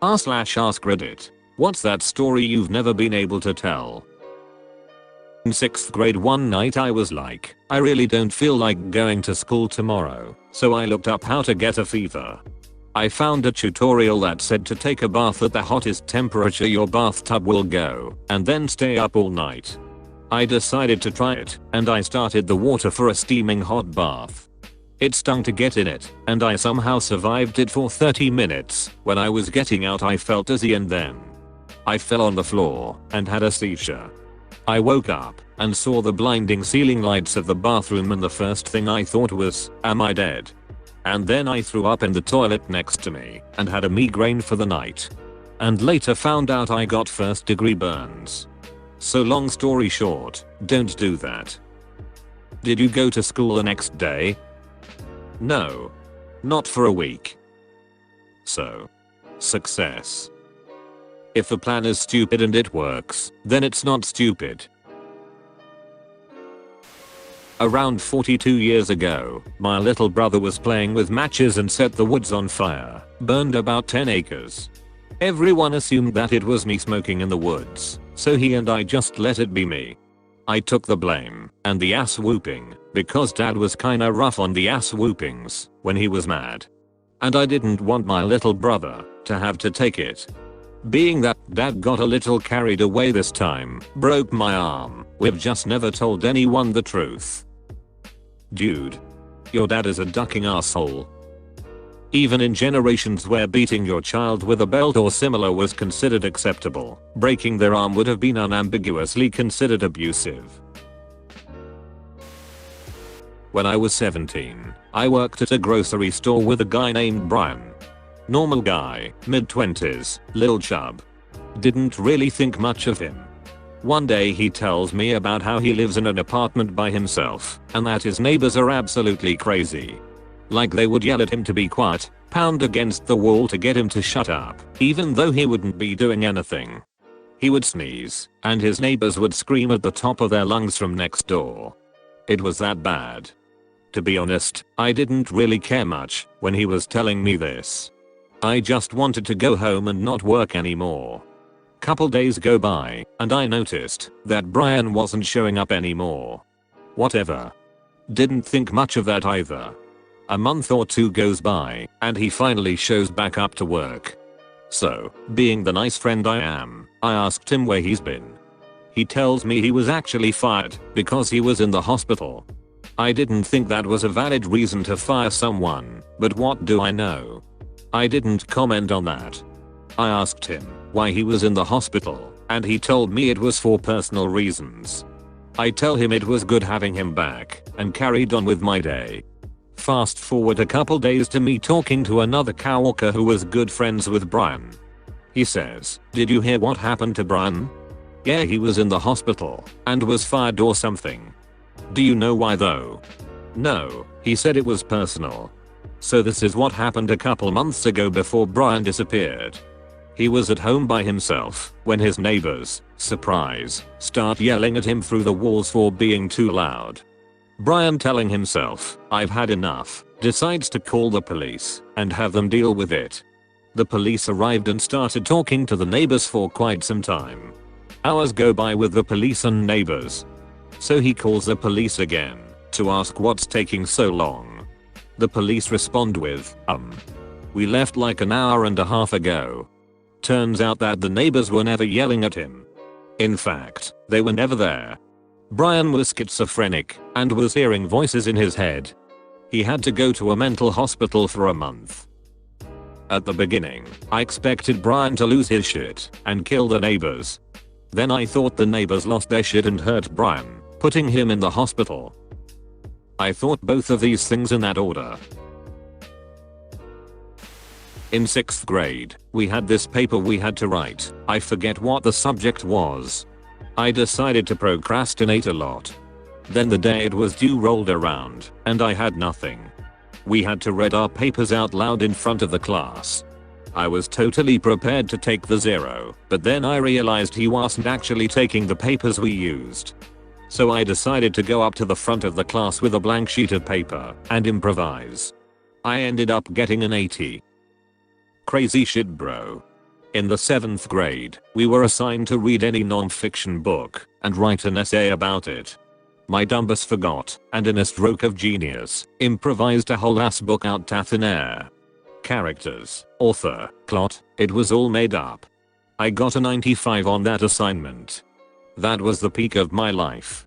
r/AskReddit. What's that story you've never been able to tell? In 6th grade one night I was like, I really don't feel like going to school tomorrow, so I looked up how to get a fever. I found a tutorial that said to take a bath at the hottest temperature your bathtub will go, and then stay up all night. I decided to try it, and I started the water for a steaming hot bath. It stung to get in it, and I somehow survived it for 30 minutes. When I was getting out I felt dizzy and then I fell on the floor and had a seizure. I woke up and saw the blinding ceiling lights of the bathroom and the first thing I thought was, am I dead? And then I threw up in the toilet next to me and had a migraine for the night. And later found out I got 1st degree burns. So long story short, don't do that. Did you go to school the next day? No. Not for a week. So. Success. If a plan is stupid and it works, then it's not stupid. Around 42 years ago, my little brother was playing with matches and set the woods on fire, burned about 10 acres. Everyone assumed that it was me smoking in the woods, so he and I just let it be me. I took the blame and the ass whooping because dad was kinda rough on the ass whoopings when he was mad. And I didn't want my little brother to have to take it. Being that dad got a little carried away this time, broke my arm. We've just never told anyone the truth. Dude. Your dad is a ducking asshole. Even in generations where beating your child with a belt or similar was considered acceptable, breaking their arm would have been unambiguously considered abusive. When I was 17, I worked at a grocery store with a guy named Brian. Normal guy, mid-20s, lil chub. Didn't really think much of him. One day he tells me about how he lives in an apartment by himself, and that his neighbors are absolutely crazy. Like they would yell at him to be quiet, pound against the wall to get him to shut up, even though he wouldn't be doing anything. He would sneeze, and his neighbors would scream at the top of their lungs from next door. It was that bad. To be honest, I didn't really care much when he was telling me this. I just wanted to go home and not work anymore. Couple days go by, and I noticed that Brian wasn't showing up anymore. Whatever. Didn't think much of that either. A month or two goes by, and he finally shows back up to work. So, being the nice friend I am, I asked him where he's been. He tells me he was actually fired because he was in the hospital. I didn't think that was a valid reason to fire someone, but what do I know? I didn't comment on that. I asked him why he was in the hospital, and he told me it was for personal reasons. I tell him it was good having him back, and carried on with my day. Fast forward a couple days to me talking to another coworker who was good friends with Brian. He says, "Did you hear what happened to Brian? Yeah, he was in the hospital, and was fired or something. Do you know why though?" "No, he said it was personal." So this is what happened a couple months ago before Brian disappeared. He was at home by himself when his neighbors, surprise, start yelling at him through the walls for being too loud. Brian, telling himself, "I've had enough," decides to call the police and have them deal with it. The police arrived and started talking to the neighbors for quite some time. Hours go by with the police and neighbors. So he calls the police again to ask what's taking so long. The police respond with, "We left like an hour and a half ago." Turns out that the neighbors were never yelling at him. In fact, they were never there. Brian was schizophrenic and was hearing voices in his head. He had to go to a mental hospital for a month. At the beginning, I expected Brian to lose his shit and kill the neighbors. Then I thought the neighbors lost their shit and hurt Brian, putting him in the hospital. I thought both of these things in that order. In 6th grade, we had this paper we had to write. I forget what the subject was. I decided to procrastinate a lot. Then the day it was due rolled around, and I had nothing. We had to read our papers out loud in front of the class. I was totally prepared to take the 0, but then I realized he wasn't actually taking the papers we used. So I decided to go up to the front of the class with a blank sheet of paper and improvise. I ended up getting an 80. Crazy shit, bro. In the 7th grade, we were assigned to read any non-fiction book and write an essay about it. My dumbass forgot, and in a stroke of genius, improvised a whole ass book out ta thin air. Characters, author, plot, it was all made up. I got a 95 on that assignment. That was the peak of my life.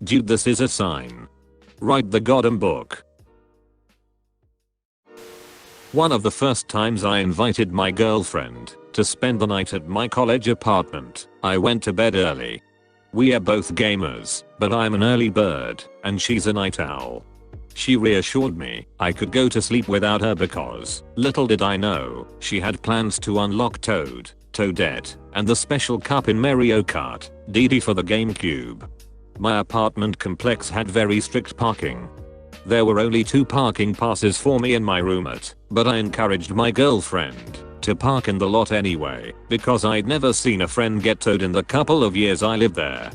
Dude, this is a sign. Write the goddamn book. One of the first times I invited my girlfriend to spend the night at my college apartment, I went to bed early. We are both gamers, but I'm an early bird, and she's a night owl. She reassured me I could go to sleep without her because, little did I know, she had plans to unlock Toad, Toadette, and the special cup in Mario Kart, DD for the GameCube. My apartment complex had very strict parking. There were only 2 parking passes for me and my roommate, but I encouraged my girlfriend to park in the lot anyway, because I'd never seen a friend get towed in the couple of years I lived there.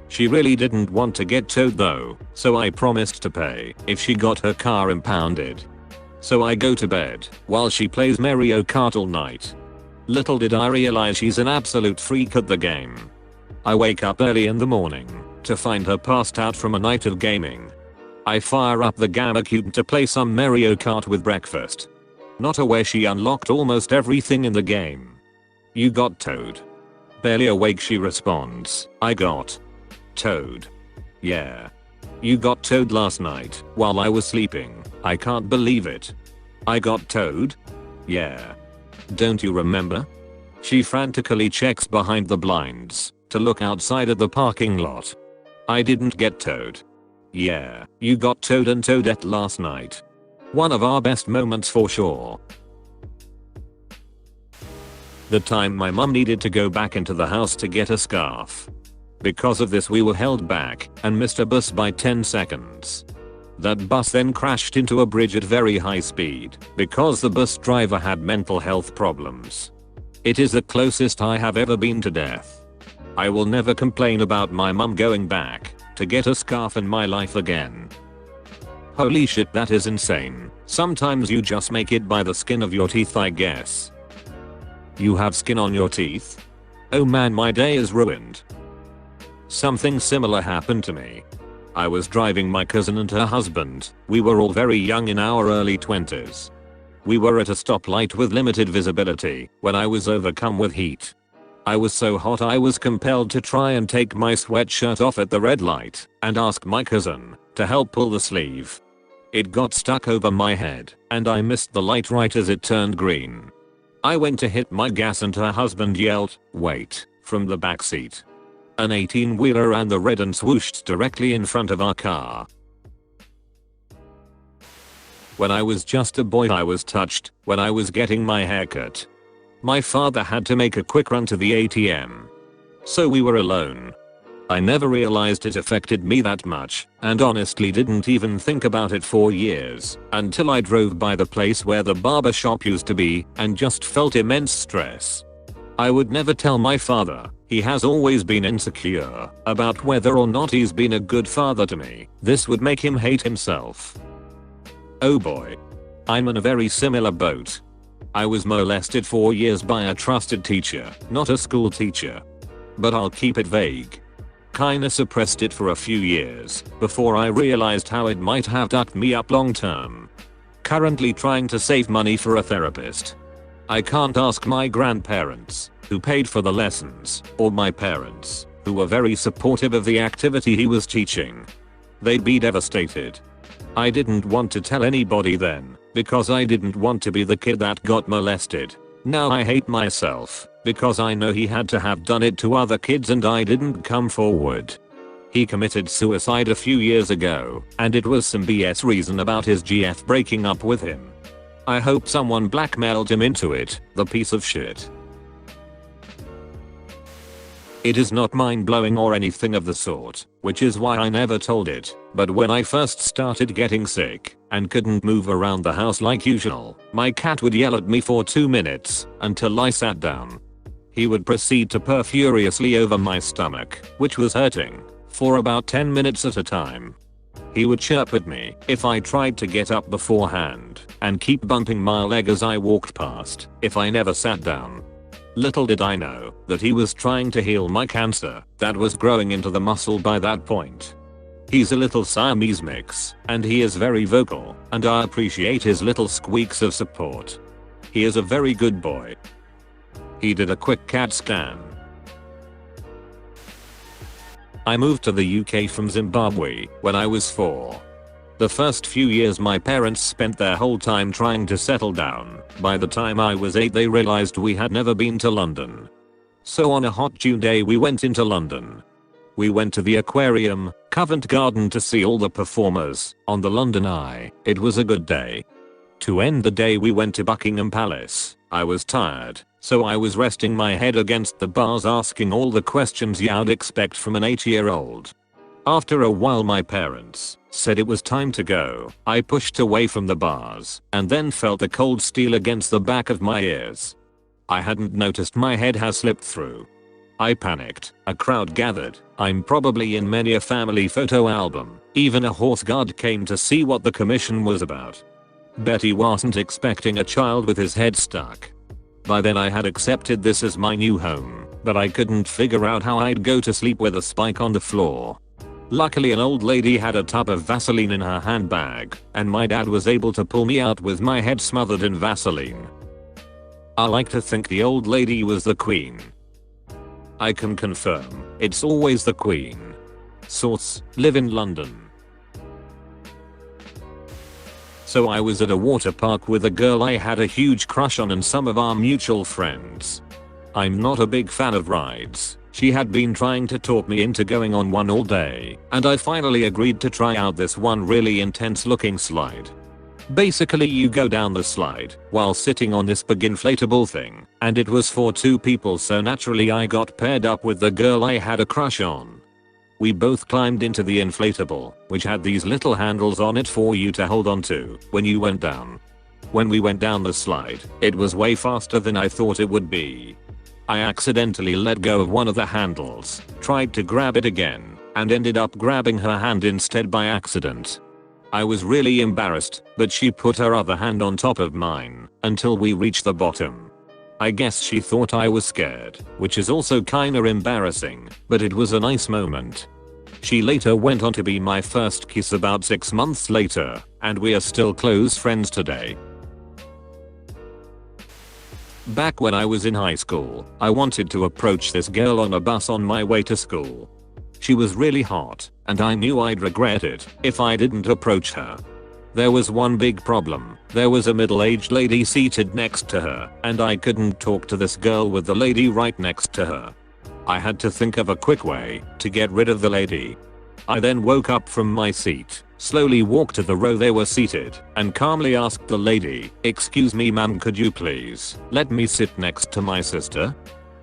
She really didn't want to get towed though, so I promised to pay if she got her car impounded. So I go to bed while she plays Mario Kart all night. Little did I realize she's an absolute freak at the game. I wake up early in the morning to find her passed out from a night of gaming. I fire up the GamerCube to play some Mario Kart with breakfast. Not aware she unlocked almost everything in the game. You got towed. Barely awake she responds, I got towed. Yeah. You got towed last night while I was sleeping. I can't believe it. I got towed? Yeah. Don't you remember? She frantically checks behind the blinds to look outside at the parking lot. I didn't get towed. Yeah, you got Toad and Toadette last night. One of our best moments for sure. The time my mum needed to go back into the house to get a scarf. Because of this we were held back and missed a bus by 10 seconds. That bus then crashed into a bridge at very high speed because the bus driver had mental health problems. It is the closest I have ever been to death. I will never complain about my mum going back to get a scarf in my life again. Holy shit, that is insane. Sometimes you just make it by the skin of your teeth, I guess. You have skin on your teeth? Oh man, my day is ruined. Something similar happened to me. I was driving my cousin and her husband. We were all very young in our early 20s. We were at a stoplight with limited visibility when I was overcome with heat. I was so hot I was compelled to try and take my sweatshirt off at the red light and ask my cousin to help pull the sleeve. It got stuck over my head and I missed the light right as it turned green. I went to hit my gas and her husband yelled, "Wait," from the backseat. An 18-wheeler ran the red and swooshed directly in front of our car. When I was just a boy I was touched when I was getting my haircut. My father had to make a quick run to the ATM. So we were alone. I never realized it affected me that much, and honestly didn't even think about it for years, until I drove by the place where the barber shop used to be, and just felt immense stress. I would never tell my father. He has always been insecure about whether or not he's been a good father to me. This would make him hate himself. Oh boy. I'm in a very similar boat. I was molested for years by a trusted teacher, not a school teacher. But I'll keep it vague. Kinda suppressed it for a few years before I realized how it might have fucked me up long term. Currently trying to save money for a therapist. I can't ask my grandparents, who paid for the lessons, or my parents, who were very supportive of the activity he was teaching. They'd be devastated. I didn't want to tell anybody then, because I didn't want to be the kid that got molested. Now I hate myself, because I know he had to have done it to other kids and I didn't come forward. He committed suicide a few years ago, and it was some BS reason about his GF breaking up with him. I hope someone blackmailed him into it, the piece of shit. It is not mind-blowing or anything of the sort, which is why I never told it, but when I first started getting sick and couldn't move around the house like usual, my cat would yell at me for 2 minutes until I sat down. He would proceed to purr furiously over my stomach, which was hurting, for about 10 minutes at a time. He would chirp at me if I tried to get up beforehand and keep bumping my leg as I walked past if I never sat down. Little did I know that he was trying to heal my cancer that was growing into the muscle by that point. He's a little Siamese mix, and he is very vocal, and I appreciate his little squeaks of support. He is a very good boy. He did a quick CAT scan. I moved to the UK from Zimbabwe when I was 4. The first few years my parents spent their whole time trying to settle down. By the time I was 8 they realized we had never been to London. So on a hot June day we went into London. We went to the aquarium, Covent Garden to see all the performers, on the London Eye. It was a good day. To end the day we went to Buckingham Palace. I was tired, so I was resting my head against the bars asking all the questions you'd expect from an 8-year-old. After a while my parents said it was time to go. I pushed away from the bars and then felt a cold steel against the back of my ears. I hadn't noticed my head has slipped through. I panicked. A crowd gathered. I'm probably in many a family photo album. Even a horse guard came to see what the commission was about. Betty wasn't expecting a child with his head stuck. By then I had accepted this as my new home, but I couldn't figure out how I'd go to sleep with a spike on the floor. Luckily an old lady had a tub of Vaseline in her handbag, and my dad was able to pull me out with my head smothered in Vaseline. I like to think the old lady was the queen. I can confirm, it's always the queen. Source, live in London. So I was at a water park with a girl I had a huge crush on and some of our mutual friends. I'm not a big fan of rides. She had been trying to talk me into going on one all day, and I finally agreed to try out this one really intense looking slide. Basically you go down the slide while sitting on this big inflatable thing, and it was for 2 people so naturally I got paired up with the girl I had a crush on. We both climbed into the inflatable, which had these little handles on it for you to hold on to when you went down. When we went down the slide, it was way faster than I thought it would be. I accidentally let go of one of the handles, tried to grab it again, and ended up grabbing her hand instead by accident. I was really embarrassed, but she put her other hand on top of mine until we reached the bottom. I guess she thought I was scared, which is also kinda embarrassing, but it was a nice moment. She later went on to be my first kiss about 6 months later, and we are still close friends today. Back when I was in high school, I wanted to approach this girl on a bus on my way to school. She was really hot, and I knew I'd regret it if I didn't approach her. There was one big problem. There was a middle-aged lady seated next to her, and I couldn't talk to this girl with the lady right next to her. I had to think of a quick way to get rid of the lady. I then woke up from my seat, slowly walked to the row they were seated, and calmly asked the lady, "Excuse me ma'am, could you please let me sit next to my sister?"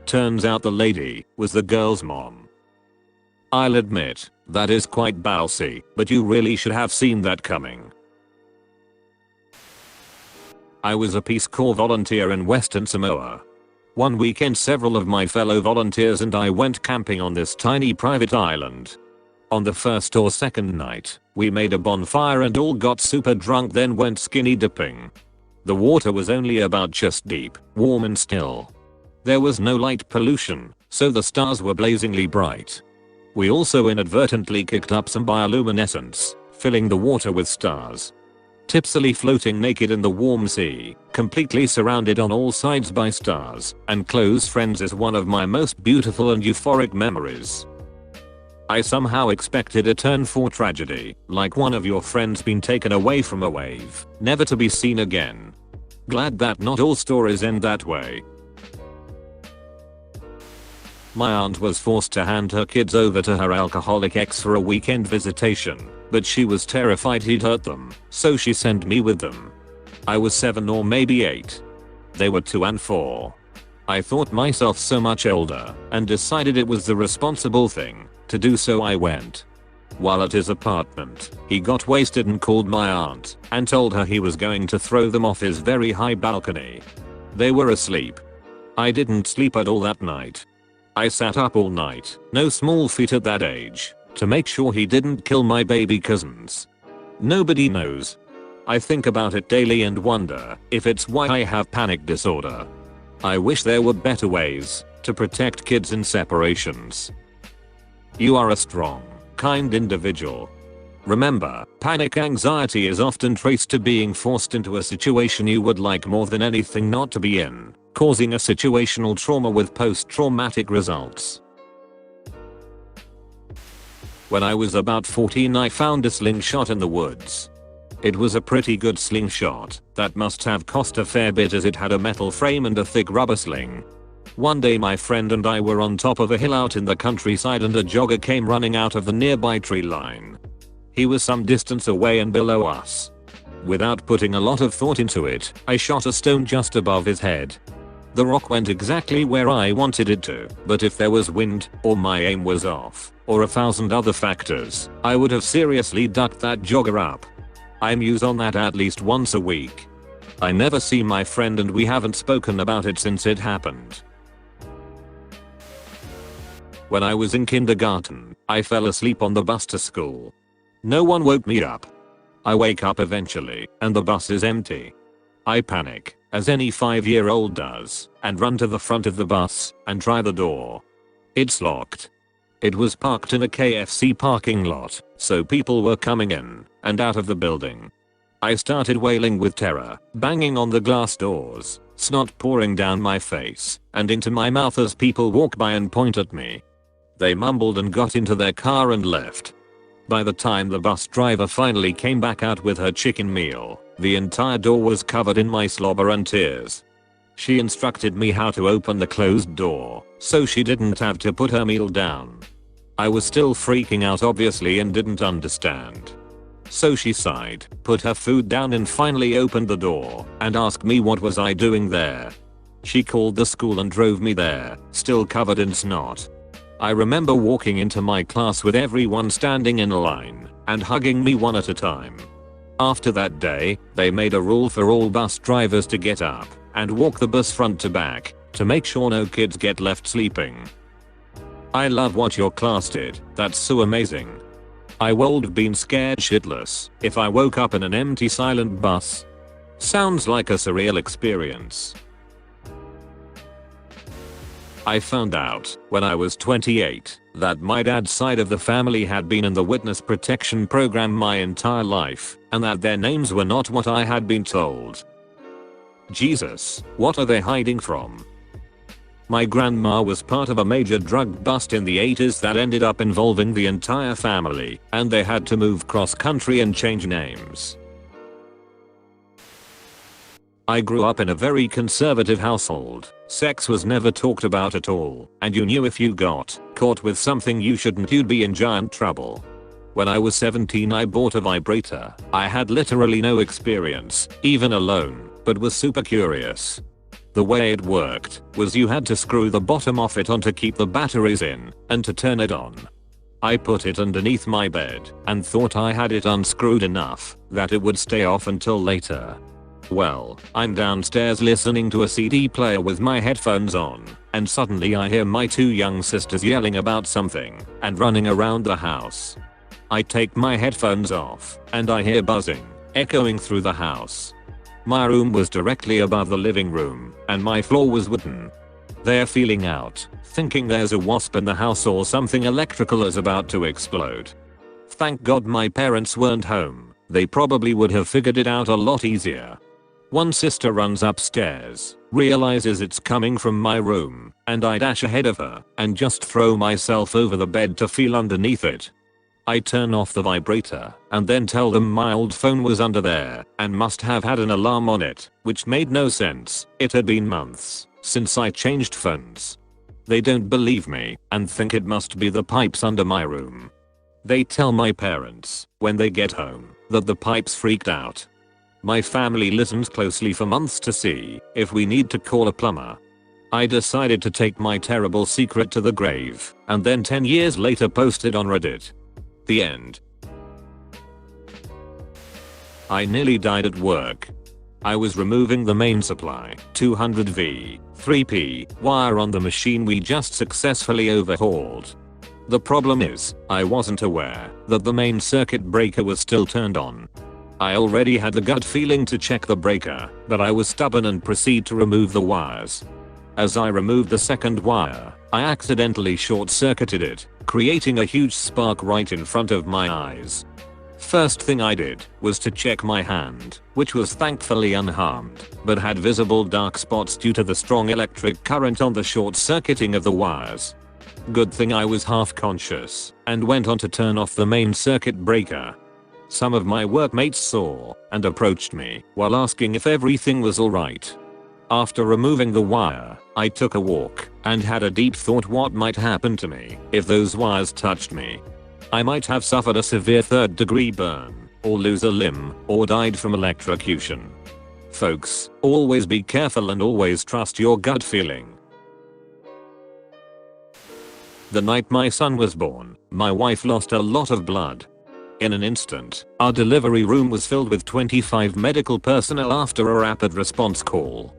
Turns out the lady was the girl's mom. I'll admit, that is quite ballsy, but you really should have seen that coming. I was a Peace Corps volunteer in Western Samoa. One weekend several of my fellow volunteers and I went camping on this tiny private island. On the first or second night, we made a bonfire and all got super drunk then went skinny dipping. The water was only about chest deep, warm and still. There was no light pollution, so the stars were blazingly bright. We also inadvertently kicked up some bioluminescence, filling the water with stars. Tipsily floating naked in the warm sea, completely surrounded on all sides by stars and close friends is one of my most beautiful and euphoric memories. I somehow expected a turn for tragedy, like one of your friends being taken away from a wave, never to be seen again. Glad that not all stories end that way. My aunt was forced to hand her kids over to her alcoholic ex for a weekend visitation, but she was terrified he'd hurt them, so she sent me with them. I was 7 or maybe 8. They were 2 and 4. I thought myself so much older and decided it was the responsible thing to do, so I went. While at his apartment, he got wasted and called my aunt and told her he was going to throw them off his very high balcony. They were asleep. I didn't sleep at all that night. I sat up all night, no small feat at that age, to make sure he didn't kill my baby cousins. Nobody knows. I think about it daily and wonder if it's why I have panic disorder. I wish there were better ways to protect kids in separations. You are a strong, kind individual. Remember, panic anxiety is often traced to being forced into a situation you would like more than anything not to be in, causing a situational trauma with post-traumatic results. When I was about 14, I found a slingshot in the woods. It was a pretty good slingshot that must have cost a fair bit as it had a metal frame and a thick rubber sling. One day my friend and I were on top of a hill out in the countryside and a jogger came running out of the nearby tree line. He was some distance away and below us. Without putting a lot of thought into it, I shot a stone just above his head. The rock went exactly where I wanted it to, but if there was wind, or my aim was off, or 1,000 other factors, I would have seriously ducked that jogger up. I muse on that at least once a week. I never see my friend and we haven't spoken about it since it happened. When I was in kindergarten, I fell asleep on the bus to school. No one woke me up. I wake up eventually, and the bus is empty. I panic, as any 5-year-old does, and run to the front of the bus and try the door. It's locked. It was parked in a KFC parking lot, so people were coming in and out of the building. I started wailing with terror, banging on the glass doors, snot pouring down my face and into my mouth as people walk by and point at me. They mumbled and got into their car and left. By the time the bus driver finally came back out with her chicken meal, the entire door was covered in my slobber and tears. She instructed me how to open the closed door, so she didn't have to put her meal down. I was still freaking out obviously and didn't understand. So she sighed, put her food down and finally opened the door and asked me what was I doing there. She called the school and drove me there, still covered in snot. I remember walking into my class with everyone standing in a line and hugging me one at a time. After that day, they made a rule for all bus drivers to get up and walk the bus front to back to make sure no kids get left sleeping. I love what your class did, that's so amazing. I would have been scared shitless if I woke up in an empty silent bus. Sounds like a surreal experience. I found out when I was 28 that my dad's side of the family had been in the witness protection program my entire life and that their names were not what I had been told. Jesus, what are they hiding from? My grandma was part of a major drug bust in the 80s that ended up involving the entire family, and they had to move cross country and change names. I grew up in a very conservative household. Sex was never talked about at all, and you knew if you got caught with something you shouldn't you'd be in giant trouble. When I was 17 I bought a vibrator. I had literally no experience, even alone, but was super curious. The way it worked was you had to screw the bottom off it on to keep the batteries in and to turn it on. I put it underneath my bed and thought I had it unscrewed enough that it would stay off until later. Well, I'm downstairs listening to a CD player with my headphones on, and suddenly I hear my two young sisters yelling about something and running around the house. I take my headphones off and I hear buzzing echoing through the house. My room was directly above the living room, and my floor was wooden. They're feeling out, thinking there's a wasp in the house or something electrical is about to explode. Thank God my parents weren't home, they probably would have figured it out a lot easier. One sister runs upstairs, realizes it's coming from my room, and I dash ahead of her and just throw myself over the bed to feel underneath it. I turn off the vibrator and then tell them my old phone was under there and must have had an alarm on it, which made no sense. It had been months since I changed phones. They don't believe me and think it must be the pipes under my room. They tell my parents when they get home that the pipes freaked out. My family listens closely for months to see if we need to call a plumber. I decided to take my terrible secret to the grave and then 10 years later posted on Reddit. The end. I nearly died at work. I was removing the main supply 200V 3P wire on the machine we just successfully overhauled. The problem is, I wasn't aware that the main circuit breaker was still turned on. I already had the gut feeling to check the breaker, but I was stubborn and proceed to remove the wires. As I removed the second wire, I accidentally short-circuited it, creating a huge spark right in front of my eyes. First thing I did was to check my hand, which was thankfully unharmed, but had visible dark spots due to the strong electric current on the short-circuiting of the wires. Good thing I was half conscious, and went on to turn off the main circuit breaker. Some of my workmates saw, and approached me, while asking if everything was alright. After removing the wire, I took a walk, and had a deep thought what might happen to me if those wires touched me. I might have suffered a severe third-degree burn, or lose a limb, or died from electrocution. Folks, always be careful and always trust your gut feeling. The night my son was born, my wife lost a lot of blood. In an instant, our delivery room was filled with 25 medical personnel after a rapid response call.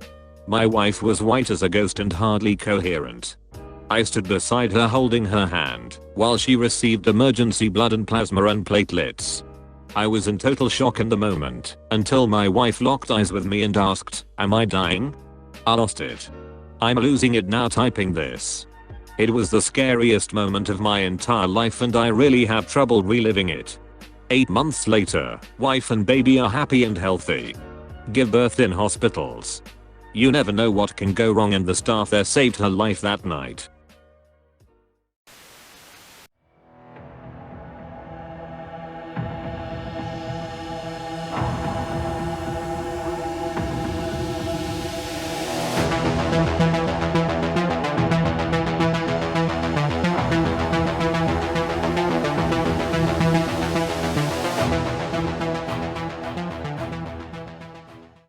My wife was white as a ghost and hardly coherent. I stood beside her holding her hand, while she received emergency blood and plasma and platelets. I was in total shock in the moment, until my wife locked eyes with me and asked, "Am I dying?" I lost it. I'm losing it now typing this. It was the scariest moment of my entire life and I really have trouble reliving it. 8 months later, wife and baby are happy and healthy. Give birth in hospitals. You never know what can go wrong and the staff there saved her life that night.